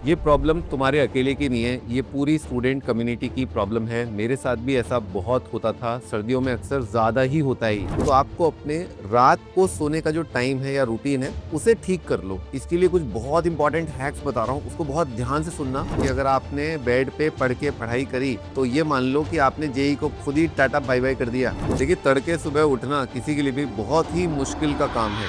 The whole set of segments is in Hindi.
ये प्रॉब्लम तुम्हारे अकेले की नहीं है, ये पूरी स्टूडेंट कम्युनिटी की प्रॉब्लम है। मेरे साथ भी ऐसा बहुत होता था, सर्दियों में अक्सर ज़्यादा ही होता है। तो आपको अपने रात को सोने का जो टाइम है या रूटीन है उसे ठीक कर लो। इसके लिए कुछ बहुत इंपॉर्टेंट हैक्स बता रहा हूँ, उसको बहुत ध्यान से सुनना कि अगर आपने बेड पे पढ़ के पढ़ाई करी तो ये मान लो कि आपने जेई को खुद ही टाटा बाय बाय कर दिया। देखिए, तड़के सुबह उठना किसी के लिए भी बहुत ही मुश्किल का काम है।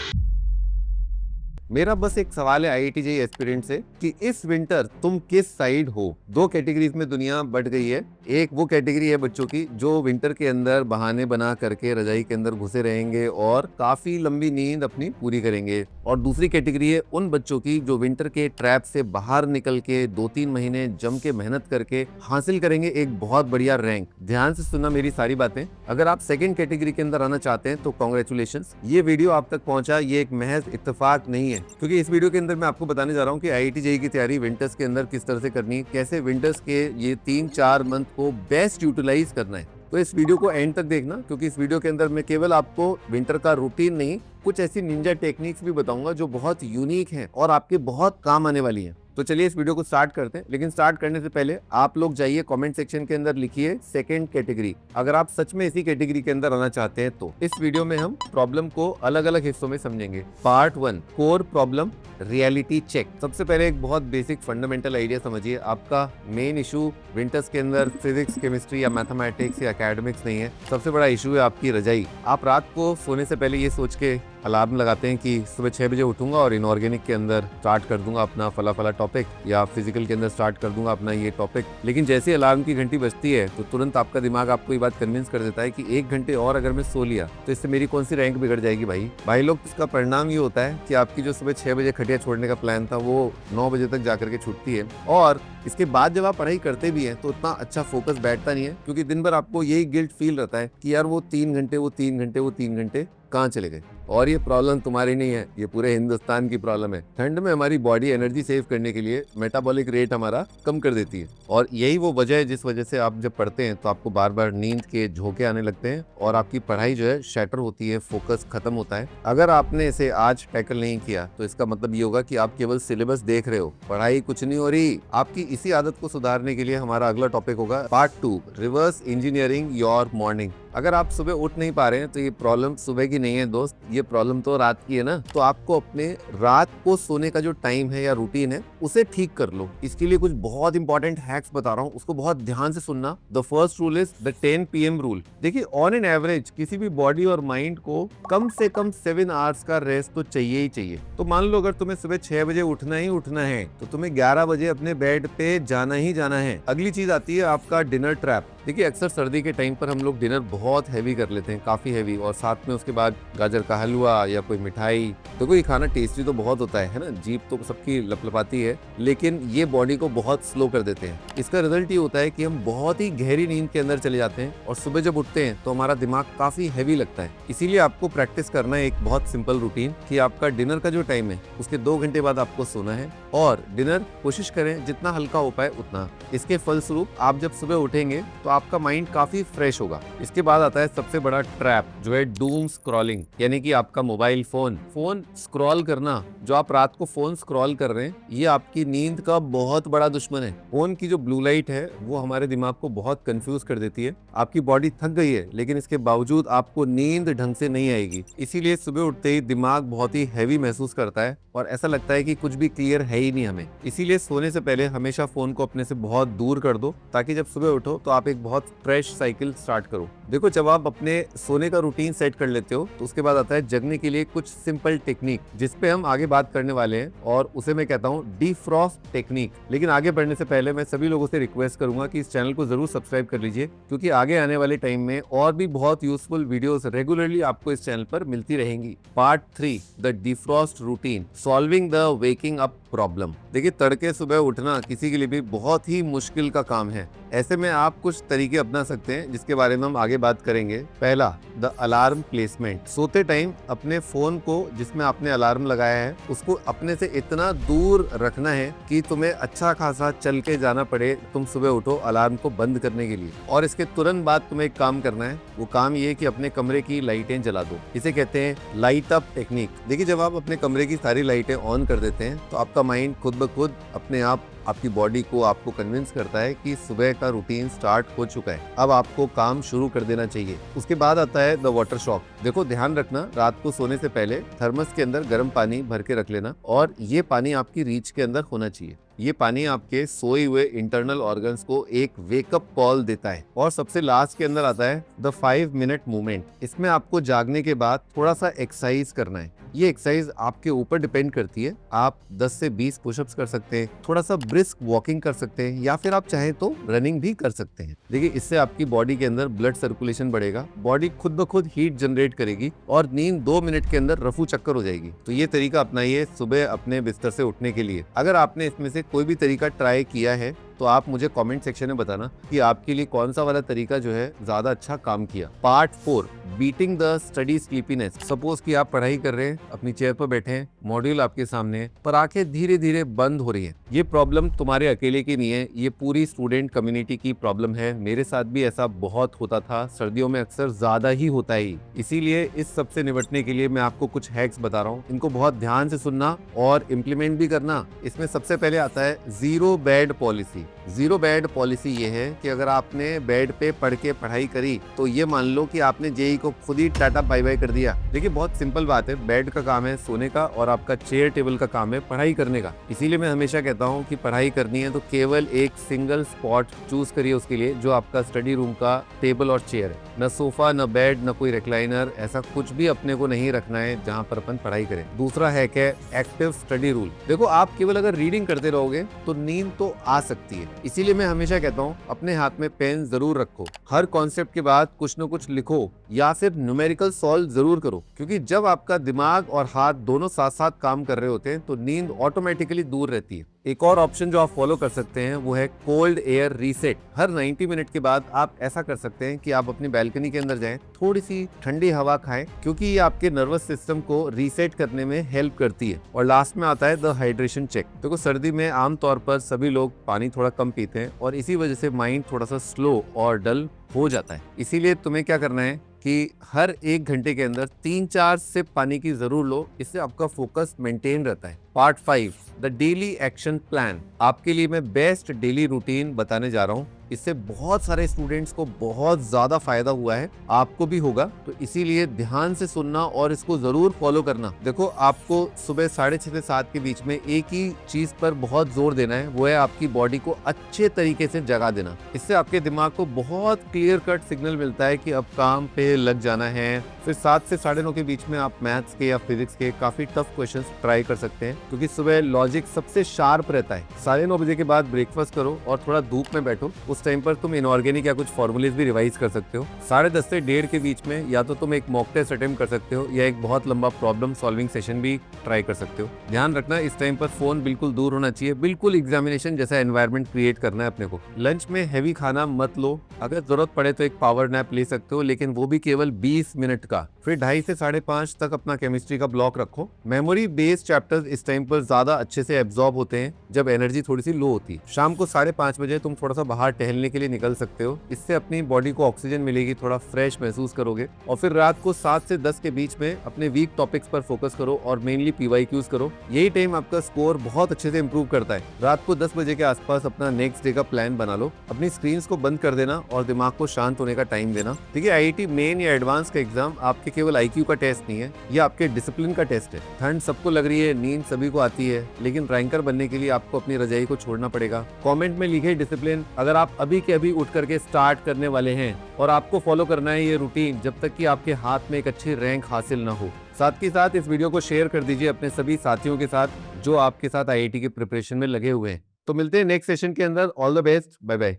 मेरा बस एक सवाल है आईआईटी जेईई एस्पिरेंट से कि इस विंटर तुम किस साइड हो। दो कैटेगरीज में दुनिया बढ़ गई है। एक वो कैटेगरी है बच्चों की जो विंटर के अंदर बहाने बना करके रजाई के अंदर घुसे रहेंगे और काफी लंबी नींद अपनी पूरी करेंगे, और दूसरी कैटेगरी है उन बच्चों की जो विंटर के ट्रैप से बाहर निकल के 2-3 महीने जम के मेहनत करके हासिल करेंगे एक बहुत बढ़िया रैंक। ध्यान से सुनना मेरी सारी बातें। अगर आप सेकंड कैटेगरी के अंदर आना चाहते हैं तो कॉन्ग्रेचुलेशंस, ये वीडियो आप तक पहुंचा ये एक महज इत्तेफाक नहीं है, क्योंकि इस वीडियो के अंदर मैं आपको बताने जा रहा हूँ कि आईआईटी जेईई की तैयारी विंटर्स के अंदर किस तरह से करनी है, कैसे विंटर्स के ये 3-4 मंथ को बेस्ट यूटिलाइज करना है। तो इस वीडियो को एंड तक देखना, क्योंकि इस वीडियो के अंदर मैं केवल आपको विंटर का रूटीन नहीं, कुछ ऐसी निंजा टेक्निक्स भी बताऊंगा जो बहुत यूनिक हैं और आपके बहुत काम आने वाली हैं। तो चलिए इस वीडियो को स्टार्ट करते हैं, लेकिन स्टार्ट करने से पहले आप लोग जाइए कमेंट सेक्शन के अंदर लिखिए सेकंड कैटेगरी, अगर आप सच में इसी कैटेगरी के अंदर आना चाहते हैं तो। इस वीडियो में हम प्रॉब्लम को अलग अलग हिस्सों में समझेंगे। Part 1, core problem reality check. सबसे पहले एक बहुत बेसिक फंडामेंटल आइडिया समझिए। आपका मेन इशू विंटर्स के अंदर फिजिक्स, केमिस्ट्री या मैथमेटिक्स या एकेडमिक्स नहीं है। सबसे बड़ा इशू है आपकी रजाई। आप रात को सोने से पहले ये सोच के अलार्म लगाते हैं कि सुबह 6 बजे उठूंगा और इनऑर्गेनिक के अंदर स्टार्ट कर दूंगा अपना फला फला टॉपिक, या फिजिकल के अंदर स्टार्ट कर दूंगा अपना ये टॉपिक। लेकिन जैसे अलार्म की घंटी बजती है तो तुरंत आपका दिमाग आपको ये बात कन्विंस कर देता है कि 1 घंटे और अगर मैं सो लिया तो इससे मेरी कौन सी रैंक बिगड़ जाएगी। भाई लोग, इसका परिणाम ये होता है कि आपकी जो सुबह 6 बजे खटिया छोड़ने का प्लान था वो 9 बजे तक जाकर के छूटती है, और इसके बाद जब आप पढ़ाई करते भी हैं तो उतना अच्छा फोकस बैठता नहीं है, क्योंकि दिन भर आपको यही गिल्ट फील रहता है कि यार वो 3 घंटे कहाँ चले गए। और ये प्रॉब्लम तुम्हारी नहीं है, ये पूरे हिंदुस्तान की प्रॉब्लम है। ठंड में हमारी बॉडी एनर्जी सेव करने के लिए मेटाबॉलिक रेट हमारा कम कर देती है, और यही वो वजह है जिस वजह से आप जब पढ़ते हैं तो आपको बार बार नींद के झोंके आने लगते हैं और आपकी पढ़ाई जो है शैटर होती है, फोकस खत्म होता है। अगर आपने इसे आज टैकल नहीं किया तो इसका मतलब ये होगा कि आप केवल सिलेबस देख रहे हो, पढ़ाई कुछ नहीं हो रही। आपकी इसी आदत को सुधारने के लिए हमारा अगला टॉपिक होगा part 2, reverse engineering your morning. अगर आप सुबह उठ नहीं पा रहे हैं तो ये प्रॉब्लम सुबह की नहीं है दोस्त, ये प्रॉब्लम तो रात की है ना। तो आपको अपने रात को सोने का जो टाइम है या रूटीन है उसे ठीक कर लो। इसके लिए कुछ बहुत इंपॉर्टेंट हैक्स बता रहा हूँ, उसको बहुत ध्यान से सुनना। The first rule is the 10 PM rule. देखिए, ऑन एन एवरेज किसी भी बॉडी और माइंड को कम से कम 7 आवर्स का रेस्ट तो चाहिए ही चाहिए। तो मान लो अगर तुम्हें सुबह 6 बजे उठना ही उठना है तो तुम्हें 11 बजे अपने बेड पे जाना ही जाना है। अगली चीज आती है आपका डिनर ट्रैप। देखिए, अक्सर सर्दी के टाइम पर हम लोग डिनर बहुत हैवी कर लेते हैं, काफी हैवी, और साथ में उसके बाद गाजर का हलवा या कोई मिठाई। तो कोई खाना टेस्टी तो बहुत होता है ना, जीभ तो सबकी लपलपाती है, लेकिन ये बॉडी को बहुत स्लो कर देते हैं। इसका रिजल्ट ये होता है कि हम बहुत ही गहरी नींद के अंदर चले जाते हैं और सुबह जब उठते हैं तो हमारा दिमाग काफी हैवी लगता है। इसीलिए आपको प्रैक्टिस करना है एक बहुत सिंपल रूटीन कि आपका डिनर का जो टाइम है उसके 2 घंटे बाद आपको सोना है, और डिनर कोशिश करें जितना हल्का हो पाए उतना। इसके फलस्वरूप आप जब सुबह उठेंगे तो आपका माइंड काफी फ्रेश होगा। इसके बाद आता है सबसे बड़ा ट्रैप, जो है डूम स्क्रॉलिंग, यानी कि आपका मोबाइल फोन स्क्रॉल करना। जो आप रात को फोन स्क्रॉल कर रहे हैं ये आपकी नींद का बहुत बड़ा दुश्मन है। फोन की जो ब्लू लाइट है वो हमारे दिमाग को बहुत कंफ्यूज कर देती है। आपकी बॉडी थक गई है लेकिन इसके बावजूद आपको नींद ढंग से नहीं आएगी, इसीलिए सुबह उठते ही दिमाग बहुत ही हैवी महसूस करता है और ऐसा लगता है कि कुछ भी क्लियर है ही नहीं हमें। इसीलिए सोने से पहले हमेशा फोन को अपने से बहुत दूर कर दो, ताकि जब सुबह उठो तो आप एक बहुत फ्रेश साइकिल स्टार्ट करो। देखो, जब आप अपने सोने का रूटीन सेट कर लेते हो तो उसके बाद आता है जगने के लिए कुछ सिंपल टेक्निक, जिसपे हम आगे बात करने वाले हैं, और उसे मैं कहता हूँ डिफ्रॉस्ट टेक्निक। लेकिन आगे बढ़ने से पहले मैं सभी लोगों से रिक्वेस्ट करूंगा कि इस चैनल को जरूर सब्सक्राइब कर लीजिए, क्योंकि आगे आने वाले टाइम में और भी बहुत यूजफुल वीडियोस रेगुलरली आपको इस चैनल पर मिलती रहेंगी। Part 3, the defrost routine, solving the waking up problem. देखिए, तड़के सुबह उठना किसी के लिए भी बहुत ही मुश्किल का काम है। ऐसे में आप कुछ तरीके अपना सकते हैं जिसके बारे में हम आगे बात करेंगे। पहला, द अलार्म प्लेसमेंट। सोते टाइम अपने फोन को जिसमें आपने अलार्म लगाया है उसको अपने से इतना दूर रखना है कि तुम्हें अच्छा खासा चल के जाना पड़े तुम सुबह उठो अलार्म को बंद करने के लिए। और इसके तुरंत बाद तुम्हें एक काम करना है, वो काम ये कि अपने कमरे की लाइटें जला दो। इसे कहते हैं लाइट अप टेक्निक। देखिए, जब आप अपने कमरे की सारी लाइटें ऑन कर देते हैं तो आपका माइंड खुद ब खुद अपने आप आपकी बॉडी को आपको कन्विंस करता है कि सुबह का रूटीन स्टार्ट हो चुका है, अब आपको काम शुरू कर देना चाहिए। उसके बाद आता है द वाटर शॉक। देखो, ध्यान रखना, रात को सोने से पहले थर्मस के अंदर गर्म पानी भर के रख लेना और ये पानी आपकी रीच के अंदर होना चाहिए। ये पानी आपके सोए हुए इंटरनल ऑर्गन्स को एक वेकअप कॉल देता है। और सबसे लास्ट के अंदर आता है द 5 मिनट मूवमेंट। इसमें आपको जागने के बाद थोड़ा सा एक्सरसाइज करना है। ये एक्सरसाइज आपके ऊपर डिपेंड करती है। आप 10 से 20 पुशअप्स कर सकते हैं, थोड़ा सा ब्रिस्क वॉकिंग कर सकते हैं, या फिर आप चाहें तो रनिंग भी कर सकते हैं। देखिए, इससे आपकी बॉडी के अंदर ब्लड सर्कुलेशन बढ़ेगा, बॉडी खुद ब खुद हीट जनरेट करेगी और नींद 2 मिनट के अंदर रफू चक्कर हो जाएगी। तो ये तरीका अपनाइए सुबह अपने बिस्तर से उठने के लिए। अगर आपने इसमें से कोई भी तरीका ट्राई किया है तो आप मुझे कमेंट सेक्शन में बताना कि आपके लिए कौन सा वाला तरीका जो है ज्यादा अच्छा काम किया। Part 4, beating the study sleepiness. Suppose कि आप पढ़ाई कर रहे हैं, अपनी चेयर पर बैठे हैं, मॉड्यूल आपके सामने है, पर आंखें धीरे धीरे बंद हो रही है। ये प्रॉब्लम तुम्हारे अकेले की नहीं है, ये पूरी स्टूडेंट कम्युनिटी की प्रॉब्लम है। मेरे साथ भी ऐसा बहुत होता था, सर्दियों में अक्सर ज्यादा ही होता है। इसीलिए इस सब से निपटने के लिए मैं आपको कुछ हैक्स बता रहा हूँ। इनको बहुत ध्यान से सुनना और इम्प्लीमेंट भी करना। इसमें सबसे पहले आता है zero bed policy. Zero bed policy ये है कि अगर आपने बेड पे पढ़ के पढ़ाई करी तो ये मान लो कि आपने जेई को खुद ही टाटा बाय बाय कर दिया। देखिए, बहुत सिंपल बात है, बेड का काम है सोने का और आपका चेयर टेबल का काम है पढ़ाई करने का। इसीलिए मैं हमेशा कहता हूँ कि पढ़ाई करनी है तो केवल एक सिंगल स्पॉट चूज करिए उसके लिए, जो आपका स्टडी रूम का टेबल और चेयर है। न सोफा, न बेड, न कोई रिक्लाइनर, ऐसा कुछ भी अपने को नहीं रखना है जहाँ पर अपन पढ़ाई करें। दूसरा हैक है एक्टिव स्टडी रूल। देखो, आप केवल अगर रीडिंग करते रहोगे तो नींद तो आ सकती है, इसीलिए मैं हमेशा कहता हूँ अपने हाथ में पेन जरूर रखो। हर कॉन्सेप्ट के बाद कुछ न कुछ लिखो या फिर न्यूमेरिकल सॉल्व जरूर करो, क्योंकि जब आपका दिमाग और हाथ दोनों साथ साथ काम कर रहे होते हैं तो नींद ऑटोमेटिकली दूर रहती है। एक और ऑप्शन जो आप फॉलो कर सकते हैं वो है कोल्ड एयर रीसेट। हर 90 मिनट के बाद आप ऐसा कर सकते हैं कि आप अपनी बैल्कनी के अंदर जाएं, थोड़ी सी ठंडी हवा खाएं, क्योंकि ये आपके नर्वस सिस्टम को रीसेट करने में हेल्प करती है। और लास्ट में आता है द हाइड्रेशन चेक। देखो, सर्दी में आमतौर पर सभी लोग पानी थोड़ा कम पीते हैं और इसी वजह से माइंड थोड़ा सा स्लो और डल हो जाता है। इसीलिए तुम्हें क्या करना है कि हर 1 घंटे के अंदर 3-4 सिप पानी की जरूर लो, इससे आपका फोकस मेंटेन रहता है। Part 5, the daily action plan. आपके लिए मैं बेस्ट डेली रूटीन बताने जा रहा हूँ। इससे बहुत सारे स्टूडेंट्स को बहुत ज्यादा फायदा हुआ है, आपको भी होगा, तो इसीलिए ध्यान से सुनना और इसको जरूर फॉलो करना। देखो, आपको सुबह 6:30 से 7 के बीच में एक ही चीज पर बहुत जोर देना है, वो है आपकी बॉडी को अच्छे तरीके से जगा देना। इससे आपके दिमाग को बहुत क्लियर कट सिग्नल मिलता है कि अब काम पे लग जाना है। फिर 7 से 9:30 के बीच में आप मैथ्स के या फिजिक्स के काफी टफ क्वेश्चंस ट्राई कर सकते हैं, क्योंकि सुबह लॉजिक सबसे शार्प रहता है। 9:30 बजे के बाद ब्रेकफास्ट करो और थोड़ा धूप में बैठो। उस टाइम पर तुम इनऑर्गेनिक या कुछ फॉर्मूलेज भी रिवाइज कर सकते हो। 10:30 से 1:30 के बीच में या तो तुम एक मॉक टेस्ट अटेम्प्ट कर सकते हो या एक बहुत लंबा प्रॉब्लम सॉल्विंग सेशन भी ट्राई कर सकते हो। ध्यान रखना, इस टाइम पर फोन बिल्कुल दूर होना चाहिए, बिल्कुल एग्जामिनेशन जैसा एनवायरनमेंट क्रिएट करना है अपने को। लंच में हैवी खाना मत लो, अगर जरूरत पड़े तो एक पावर नैप ले सकते हो, लेकिन वो भी केवल 20 मिनट का। फिर 2:30 से 5:30 तक अपना केमिस्ट्री का ब्लॉक रखो। मेमोरी बेस्ड चैप्टर्स इस टाइम पर ज्यादा अच्छे से एब्जॉर्ब होते हैं जब एनर्जी थोड़ी सी लो होती है। शाम को 5:30 बजे तुम थोड़ा सा बाहर टहलने के लिए निकल सकते हो, इससे अपनी बॉडी को ऑक्सीजन मिलेगी, थोड़ा फ्रेश महसूस करोगे। और फिर रात को 7 से 10 के बीच में अपने वीक टॉपिक्स पर फोकस करो और मेनली PYQs करो। यही टाइम आपका स्कोर बहुत अच्छे से इंप्रूव करता है। रात को 10 बजे के आसपास अपना नेक्स्ट डे का प्लान बना लो। अपनी स्क्रीन को बंद कर देना और दिमाग को शांत होने का टाइम देना। देखिए, IIT मेन या एडवांस का एग्जाम आपके केवल IQ का टेस्ट नहीं है, ये आपके डिसिप्लिन का टेस्ट है। ठंड सबको लग रही है, नींद सभी को आती है, लेकिन रैंकर बनने के लिए आपको अपनी रजाई को छोड़ना पड़ेगा। कमेंट में लिखे डिसिप्लिन अगर आप अभी के अभी उठ करके स्टार्ट करने वाले हैं, और आपको फॉलो करना है ये रूटीन जब तक कि आपके हाथ में एक अच्छी रैंक हासिल ना हो। साथ ही साथ इस वीडियो को शेयर कर दीजिए अपने सभी साथियों के साथ जो आपके साथ IIT के प्रिपरेशन में लगे हुए हैं। तो मिलते हैं नेक्स्ट सेशन के अंदर। All the best, bye bye.